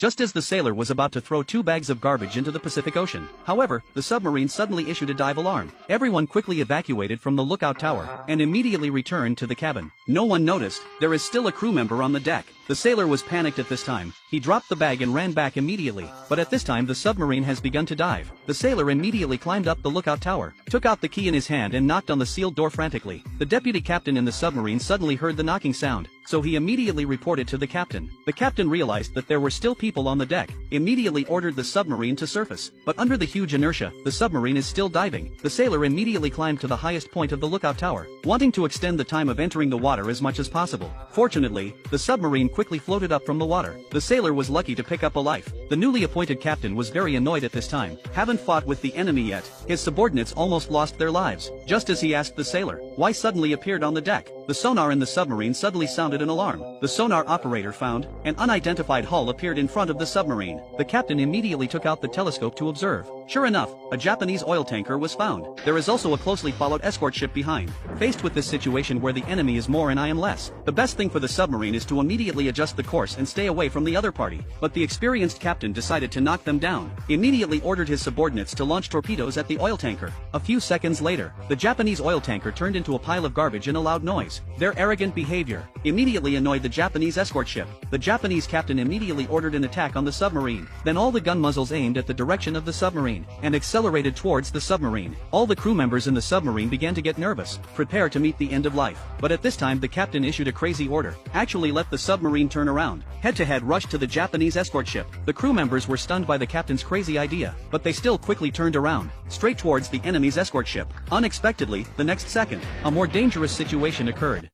just as the sailor was about to throw 2 bags of garbage into the Pacific Ocean. However, the submarine suddenly issued a dive alarm. Everyone quickly evacuated from the lookout tower and immediately returned to the cabin. No one noticed, there is still a crew member on the deck. The sailor was panicked at this time. He dropped the bag and ran back immediately. But at this time the submarine has begun to dive. The sailor immediately climbed up the lookout tower, took out the key in his hand and knocked on the sealed door frantically. The deputy captain in the submarine suddenly heard the knocking sound, so he immediately reported to the captain. The captain realized that there were still people on the deck, immediately ordered the submarine to surface. But under the huge inertia, the submarine is still diving. The sailor immediately climbed to the highest point of the lookout tower, wanting to extend the time of entering the water as much as possible. Fortunately, the submarine quickly floated up from the water. The sailor was lucky to pick up a life. The newly appointed captain was very annoyed at this time. Haven't fought with the enemy yet. His subordinates almost lost their lives. Just as he asked the sailor, why suddenly appeared on the deck. The sonar in the submarine suddenly sounded an alarm. The sonar operator found an unidentified hull appeared in front of the submarine. The captain immediately took out the telescope to observe. Sure enough, a Japanese oil tanker was found. There is also a closely followed escort ship behind. Faced with this situation where the enemy is more and I am less, the best thing for the submarine is to immediately adjust the course and stay away from the other party. But the experienced captain decided to knock them down. Immediately ordered his subordinates to launch torpedoes at the oil tanker. A few seconds later, the Japanese oil tanker turned into a pile of garbage and a loud noise. Their arrogant behavior immediately annoyed the Japanese escort ship. The Japanese captain immediately ordered an attack on the submarine. Then all the gun muzzles aimed at the direction of the submarine and accelerated towards the submarine. All the crew members in the submarine began to get nervous, prepare to meet the end of life. But at this time the captain issued a crazy order. Actually let the submarine turn around. Head-to-head rushed to the Japanese escort ship. The crew members were stunned by the captain's crazy idea, but they still quickly turned around, straight towards the enemy's escort ship. Unexpectedly, the next second, a more dangerous situation occurred.